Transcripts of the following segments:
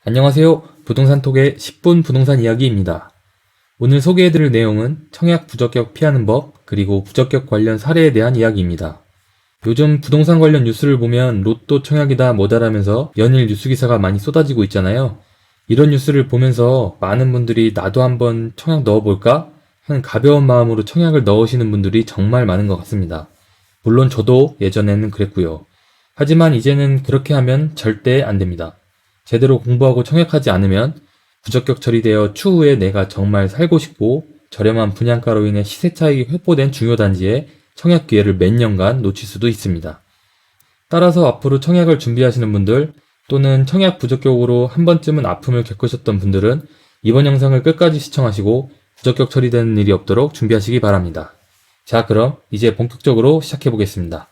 안녕하세요. 부동산톡의 10분 부동산 이야기입니다. 오늘 소개해드릴 내용은 청약 부적격 피하는 법, 그리고 부적격 관련 사례에 대한 이야기입니다. 요즘 부동산 관련 뉴스를 보면 로또 청약이다 뭐다라면서 연일 뉴스 기사가 많이 쏟아지고 있잖아요. 이런 뉴스를 보면서 많은 분들이 나도 한번 청약 넣어볼까? 하는 가벼운 마음으로 청약을 넣으시는 분들이 정말 많은 것 같습니다. 물론 저도 예전에는 그랬고요. 하지만 이제는 그렇게 하면 절대 안 됩니다. 제대로 공부하고 청약하지 않으면 부적격 처리되어 추후에 내가 정말 살고 싶고 저렴한 분양가로 인해 시세 차익이 횡보된 중요 단지에 청약 기회를 몇 년간 놓칠 수도 있습니다. 따라서 앞으로 청약을 준비하시는 분들 또는 청약 부적격으로 한 번쯤은 아픔을 겪으셨던 분들은 이번 영상을 끝까지 시청하시고 부적격 처리되는 일이 없도록 준비하시기 바랍니다. 자, 그럼 이제 본격적으로 시작해 보겠습니다.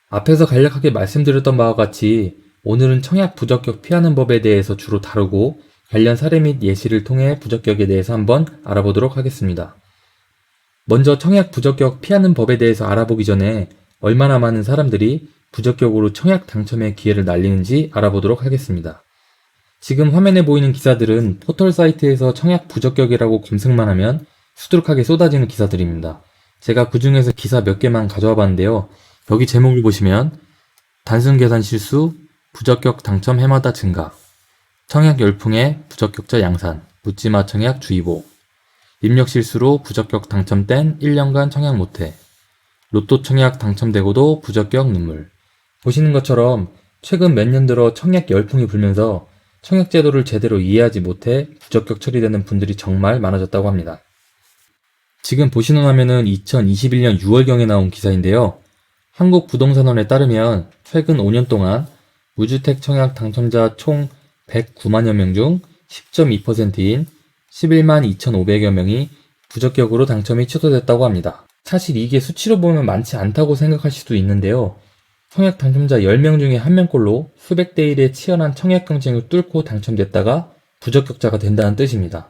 앞에서 간략하게 말씀드렸던 바와 같이 오늘은 청약 부적격 피하는 법에 대해서 주로 다루고 관련 사례 및 예시를 통해 부적격에 대해서 한번 알아보도록 하겠습니다. 먼저 청약 부적격 피하는 법에 대해서 알아보기 전에 얼마나 많은 사람들이 부적격으로 청약 당첨의 기회를 날리는지 알아보도록 하겠습니다. 지금 화면에 보이는 기사들은 포털 사이트에서 청약 부적격이라고 검색만 하면 수두룩하게 쏟아지는 기사들입니다. 제가 그 중에서 기사 몇 개만 가져와 봤는데요. 여기 제목을 보시면 단순 계산 실수, 부적격 당첨 해마다 증가, 청약 열풍에 부적격자 양산, 묻지마 청약 주의보, 입력 실수로 부적격 당첨된 1년간 청약 못해, 로또 청약 당첨되고도 부적격 눈물. 보시는 것처럼 최근 몇 년 들어 청약 열풍이 불면서 청약 제도를 제대로 이해하지 못해 부적격 처리되는 분들이 정말 많아졌다고 합니다. 지금 보시는 화면은 2021년 6월경에 나온 기사인데요. 한국부동산원에 따르면 최근 5년 동안 무주택 청약 당첨자 총 109만여 명 중 10.2%인 11만 2,500여 명이 부적격으로 당첨이 취소됐다고 합니다. 사실 이게 수치로 보면 많지 않다고 생각할 수도 있는데요. 청약 당첨자 10명 중에 1명꼴로 수백 대 1의 치열한 청약 경쟁을 뚫고 당첨됐다가 부적격자가 된다는 뜻입니다.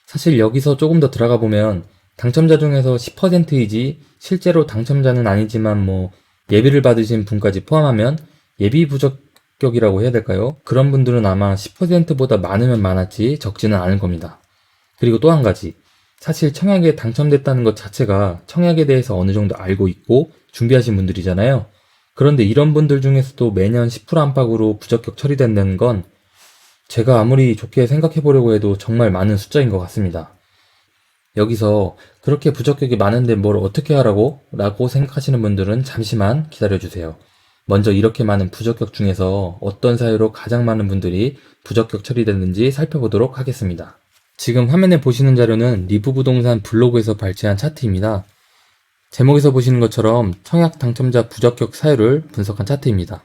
사실 여기서 조금 더 들어가 보면 당첨자 중에서 10%이지 실제로 당첨자는 아니지만 예비를 받으신 분까지 포함하면 예비 부적격이라고 해야 될까요? 그런 분들은 아마 10%보다 많으면 많았지 적지는 않을 겁니다. 그리고 또 한 가지, 사실 청약에 당첨됐다는 것 자체가 청약에 대해서 어느 정도 알고 있고 준비하신 분들이잖아요. 그런데 이런 분들 중에서도 매년 10% 안팎으로 부적격 처리된다는 건 제가 아무리 좋게 생각해 보려고 해도 정말 많은 숫자인 것 같습니다. 여기서 그렇게 부적격이 많은데 뭘 어떻게 하라고? 라고 생각하시는 분들은 잠시만 기다려주세요. 먼저 이렇게 많은 부적격 중에서 어떤 사유로 가장 많은 분들이 부적격 처리됐는지 살펴보도록 하겠습니다. 지금 화면에 보시는 자료는 리브부동산 블로그에서 발췌한 차트입니다. 제목에서 보시는 것처럼 청약 당첨자 부적격 사유를 분석한 차트입니다.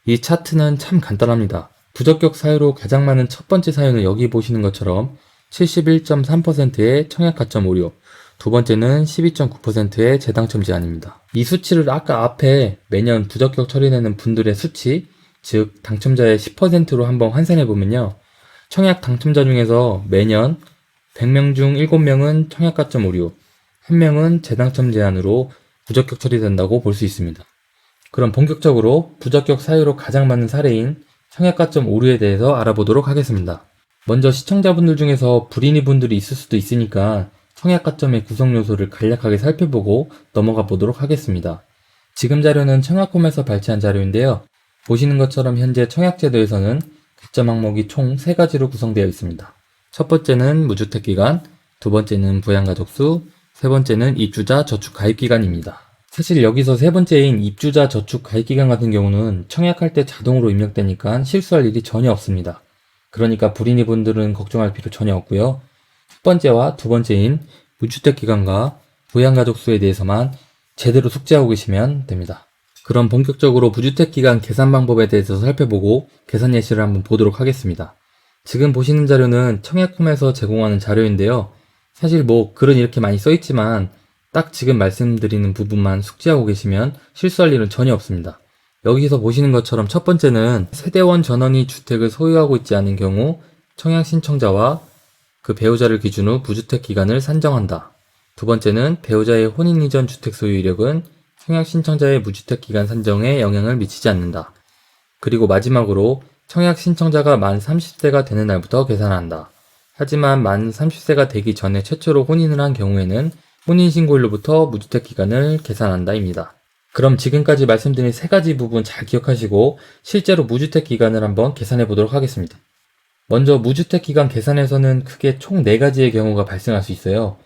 이 차트는 참 간단합니다. 부적격 사유로 가장 많은 첫 번째 사유는 여기 보시는 것처럼 71.3%의 청약 가점 오류, 두 번째는 12.9%의 재당첨 제한입니다. 이 수치를 아까 앞에 매년 부적격 처리되는 분들의 수치, 즉 당첨자의 10%로 한번 환산해보면요. 청약 당첨자 중에서 매년 100명 중 7명은 청약 가점 오류, 1명은 재당첨 제한으로 부적격 처리된다고 볼 수 있습니다. 그럼 본격적으로 부적격 사유로 가장 많은 사례인 청약 가점 오류에 대해서 알아보도록 하겠습니다. 먼저 시청자분들 중에서 불인이 분들이 있을 수도 있으니까 청약 가점의 구성 요소를 간략하게 살펴보고 넘어가 보도록 하겠습니다. 지금 자료는 청약홈에서 발췌한 자료인데요. 보시는 것처럼 현재 청약제도에서는 가점 항목이 총 3가지로 구성되어 있습니다. 첫 번째는 무주택 기간, 두 번째는 부양가족 수, 세 번째는 입주자 저축 가입 기간입니다. 사실 여기서 세 번째인 입주자 저축 가입 기간 같은 경우는 청약할 때 자동으로 입력되니까 실수할 일이 전혀 없습니다. 그러니까 불인이 분들은 걱정할 필요 전혀 없고요. 첫 번째와 두 번째인 무주택 기간과 부양가족 수에 대해서만 제대로 숙지하고 계시면 됩니다. 그럼 본격적으로 무주택 기간 계산 방법에 대해서 살펴보고 계산 예시를 한번 보도록 하겠습니다. 지금 보시는 자료는 청약홈에서 제공하는 자료인데요. 사실 글은 이렇게 많이 써있지만 딱 지금 말씀드리는 부분만 숙지하고 계시면 실수할 일은 전혀 없습니다. 여기서 보시는 것처럼 첫 번째는 세대원 전원이 주택을 소유하고 있지 않은 경우 청약 신청자와 그 배우자를 기준으로 무주택 기간을 산정한다. 두 번째는 배우자의 혼인 이전 주택 소유 이력은 청약 신청자의 무주택 기간 산정에 영향을 미치지 않는다. 그리고 마지막으로 청약 신청자가 만 30세가 되는 날부터 계산한다. 하지만 만 30세가 되기 전에 최초로 혼인을 한 경우에는 혼인신고일로부터 무주택 기간을 계산한다입니다. 그럼 지금까지 말씀드린 세 가지 부분 잘 기억하시고 실제로 무주택 기간을 한번 계산해 보도록 하겠습니다. 먼저 무주택 기간 계산에서는 크게 총 4가지의 경우가 발생할 수 있어요.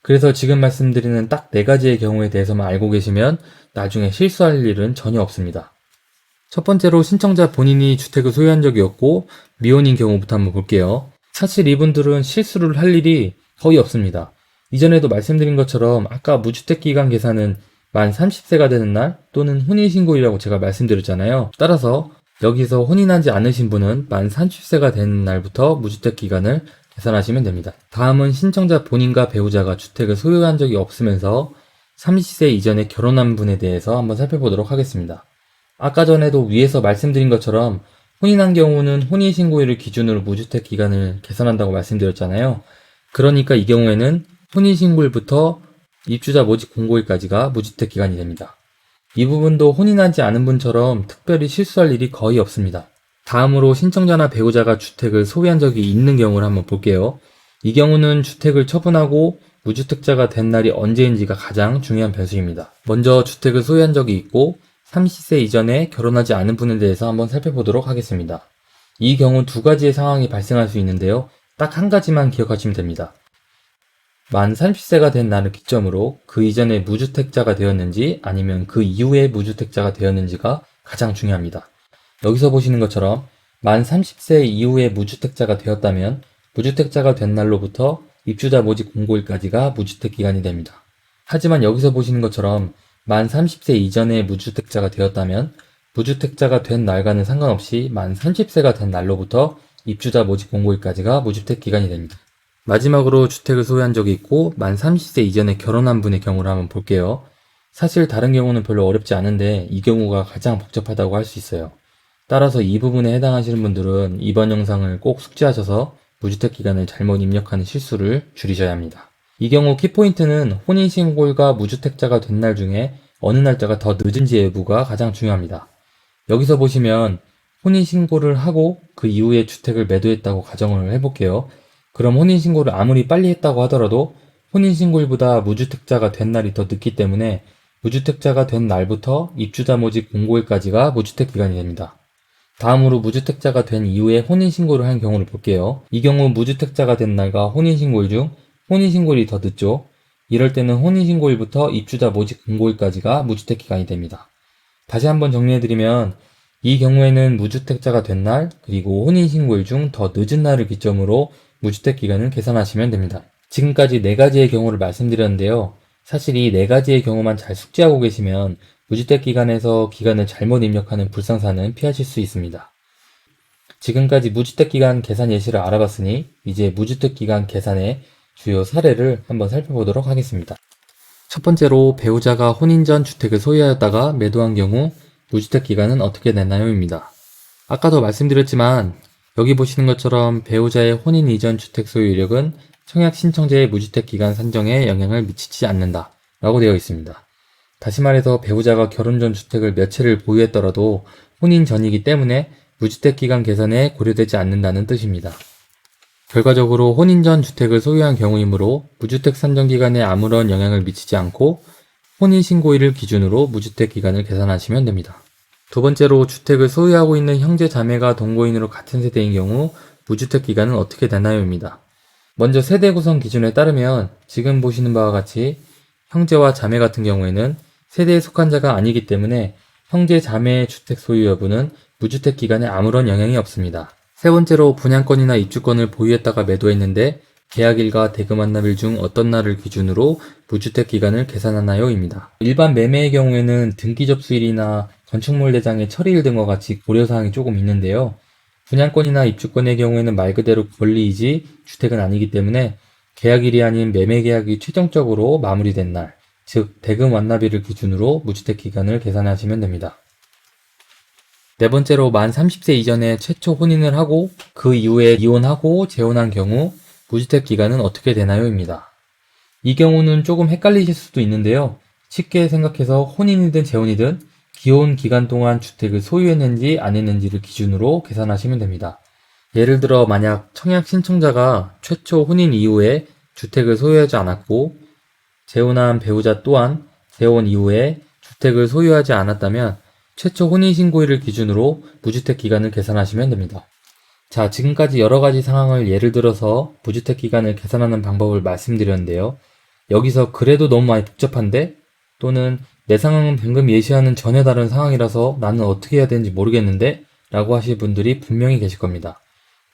그래서 지금 말씀드리는 딱 4가지의 경우에 대해서만 알고 계시면 나중에 실수할 일은 전혀 없습니다. 첫 번째로 신청자 본인이 주택을 소유한 적이 없고 미혼인 경우부터 한번 볼게요. 사실 이분들은 실수를 할 일이 거의 없습니다. 이전에도 말씀드린 것처럼 아까 무주택 기간 계산은 만 30세가 되는 날 또는 혼인신고일이라고 제가 말씀드렸잖아요. 따라서 여기서 혼인하지 않으신 분은 만 30세가 되는 날부터 무주택 기간을 계산하시면 됩니다. 다음은 신청자 본인과 배우자가 주택을 소유한 적이 없으면서 30세 이전에 결혼한 분에 대해서 한번 살펴보도록 하겠습니다. 아까 전에도 위에서 말씀드린 것처럼 혼인한 경우는 혼인신고일을 기준으로 무주택 기간을 계산한다고 말씀드렸잖아요. 그러니까 이 경우에는 혼인신고일부터 입주자 모집 공고일까지가 무주택 기간이 됩니다. 이 부분도 혼인하지 않은 분처럼 특별히 실수할 일이 거의 없습니다. 다음으로 신청자나 배우자가 주택을 소유한 적이 있는 경우를 한번 볼게요. 이 경우는 주택을 처분하고 무주택자가 된 날이 언제인지가 가장 중요한 변수입니다. 먼저 주택을 소유한 적이 있고 30세 이전에 결혼하지 않은 분에 대해서 한번 살펴보도록 하겠습니다. 이 경우 2가지의 상황이 발생할 수 있는데요. 딱 한 가지만 기억하시면 됩니다. 만 30세가 된 날을 기점으로 그 이전에 무주택자가 되었는지 아니면 그 이후에 무주택자가 되었는지가 가장 중요합니다. 여기서 보시는 것처럼 만 30세 이후에 무주택자가 되었다면 무주택자가 된 날로부터 입주자 모집 공고일까지가 무주택 기간이 됩니다. 하지만 여기서 보시는 것처럼 만 30세 이전에 무주택자가 되었다면 무주택자가 된 날과는 상관없이 만 30세가 된 날로부터 입주자 모집 공고일까지가 무주택 기간이 됩니다. 마지막으로 주택을 소유한 적이 있고 만 30세 이전에 결혼한 분의 경우를 한번 볼게요. 사실 다른 경우는 별로 어렵지 않은데 이 경우가 가장 복잡하다고 할 수 있어요. 따라서 이 부분에 해당하시는 분들은 이번 영상을 꼭 숙지하셔서 무주택 기간을 잘못 입력하는 실수를 줄이셔야 합니다. 이 경우 키포인트는 혼인신고일과 무주택자가 된 날 중에 어느 날짜가 더 늦은지 여부가 가장 중요합니다. 여기서 보시면 혼인신고를 하고 그 이후에 주택을 매도했다고 가정을 해볼게요. 그럼 혼인신고를 아무리 빨리 했다고 하더라도 혼인신고일보다 무주택자가 된 날이 더 늦기 때문에 무주택자가 된 날부터 입주자 모집 공고일까지가 무주택 기간이 됩니다. 다음으로 무주택자가 된 이후에 혼인신고를 한 경우를 볼게요. 이 경우 무주택자가 된 날과 혼인신고일 중 혼인신고일이 더 늦죠. 이럴 때는 혼인신고일부터 입주자 모집 공고일까지가 무주택 기간이 됩니다. 다시 한번 정리해드리면 이 경우에는 무주택자가 된 날 그리고 혼인신고일 중 더 늦은 날을 기점으로 무주택 기간을 계산하시면 됩니다. 지금까지 4가지의 경우를 말씀드렸는데요. 사실 이 4가지의 경우만 잘 숙지하고 계시면 무주택 기간에서 기간을 잘못 입력하는 불상사는 피하실 수 있습니다. 지금까지 무주택 기간 계산 예시를 알아봤으니 이제 무주택 기간 계산의 주요 사례를 한번 살펴보도록 하겠습니다. 첫 번째로 배우자가 혼인 전 주택을 소유하였다가 매도한 경우 무주택 기간은 어떻게 되나요?입니다. 아까도 말씀드렸지만 여기 보시는 것처럼 배우자의 혼인 이전 주택 소유 이력은 청약 신청자의 무주택 기간 산정에 영향을 미치지 않는다 라고 되어 있습니다. 다시 말해서 배우자가 결혼 전 주택을 몇 채를 보유했더라도 혼인 전이기 때문에 무주택 기간 계산에 고려되지 않는다는 뜻입니다. 결과적으로 혼인 전 주택을 소유한 경우이므로 무주택 산정 기간에 아무런 영향을 미치지 않고 혼인 신고일을 기준으로 무주택 기간을 계산하시면 됩니다. 두 번째로 주택을 소유하고 있는 형제 자매가 동거인으로 같은 세대인 경우 무주택 기간은 어떻게 되나요?입니다. 먼저 세대 구성 기준에 따르면 지금 보시는 바와 같이 형제와 자매 같은 경우에는 세대에 속한 자가 아니기 때문에 형제 자매의 주택 소유 여부는 무주택 기간에 아무런 영향이 없습니다. 세 번째로 분양권이나 입주권을 보유했다가 매도했는데 계약일과 대금 완납일 중 어떤 날을 기준으로 무주택 기간을 계산하나요?입니다. 일반 매매의 경우에는 등기 접수일이나 건축물 대장의 처리일 등과 같이 고려사항이 조금 있는데요. 분양권이나 입주권의 경우에는 말 그대로 권리이지 주택은 아니기 때문에 계약일이 아닌 매매 계약이 최종적으로 마무리된 날, 즉 대금 완납일을 기준으로 무주택 기간을 계산하시면 됩니다. 네 번째로 만 30세 이전에 최초 혼인을 하고 그 이후에 이혼하고 재혼한 경우 무주택 기간은 어떻게 되나요?입니다. 이 경우는 조금 헷갈리실 수도 있는데요. 쉽게 생각해서 혼인이든 재혼이든 기혼 기간 동안 주택을 소유했는지 안 했는지를 기준으로 계산하시면 됩니다. 예를 들어 만약 청약 신청자가 최초 혼인 이후에 주택을 소유하지 않았고 재혼한 배우자 또한 재혼 이후에 주택을 소유하지 않았다면 최초 혼인신고일을 기준으로 무주택 기간을 계산하시면 됩니다. 자, 지금까지 여러 가지 상황을 예를 들어서 무주택 기간을 계산하는 방법을 말씀드렸는데요. 여기서 그래도 너무 많이 복잡한데 또는 내 상황은 방금 예시하는 전혀 다른 상황이라서 나는 어떻게 해야 되는지 모르겠는데 라고 하실 분들이 분명히 계실 겁니다.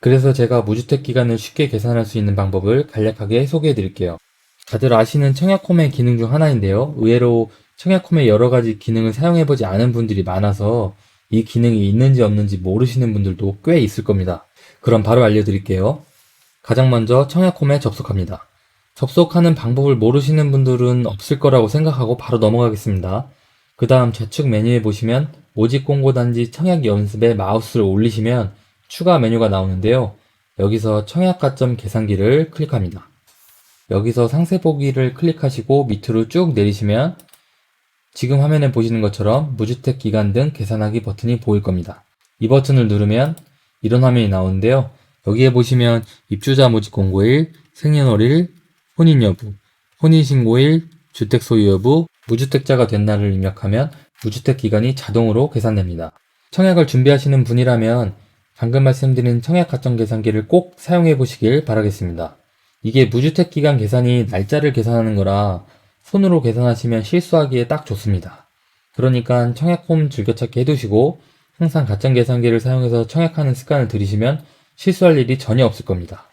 그래서 제가 무주택 기간을 쉽게 계산할 수 있는 방법을 간략하게 소개해 드릴게요. 다들 아시는 청약홈의 기능 중 하나인데요. 의외로 청약홈의 여러 가지 기능을 사용해보지 않은 분들이 많아서 이 기능이 있는지 없는지 모르시는 분들도 꽤 있을 겁니다. 그럼 바로 알려드릴게요. 가장 먼저 청약홈에 접속합니다. 접속하는 방법을 모르시는 분들은 없을 거라고 생각하고 바로 넘어가겠습니다. 그 다음 좌측 메뉴에 보시면 모집 공고 단지 청약 연습에 마우스를 올리시면 추가 메뉴가 나오는데요. 여기서 청약 가점 계산기를 클릭합니다. 여기서 상세 보기를 클릭하시고 밑으로 쭉 내리시면 지금 화면에 보시는 것처럼 무주택 기간 등 계산하기 버튼이 보일 겁니다. 이 버튼을 누르면 이런 화면이 나오는데요. 여기에 보시면 입주자 모집 공고일, 생년월일, 혼인 여부, 혼인신고일, 주택 소유 여부, 무주택자가 된 날을 입력하면 무주택 기간이 자동으로 계산됩니다. 청약을 준비하시는 분이라면 방금 말씀드린 청약 가점 계산기를 꼭 사용해 보시길 바라겠습니다. 이게 무주택 기간 계산이 날짜를 계산하는 거라 손으로 계산하시면 실수하기에 딱 좋습니다. 그러니까 청약홈 즐겨찾기 해두시고 항상 가점 계산기를 사용해서 청약하는 습관을 들이시면 실수할 일이 전혀 없을 겁니다.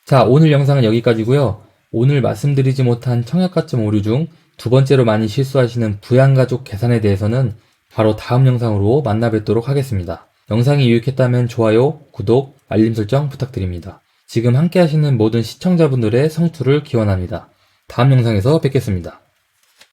자, 오늘 영상은 여기까지고요. 오늘 말씀드리지 못한 청약 가점 오류 중 두 번째로 많이 실수하시는 부양가족 계산에 대해서는 바로 다음 영상으로 만나 뵙도록 하겠습니다. 영상이 유익했다면 좋아요, 구독, 알림 설정 부탁드립니다. 지금 함께 하시는 모든 시청자분들의 성투를 기원합니다. 다음 영상에서 뵙겠습니다.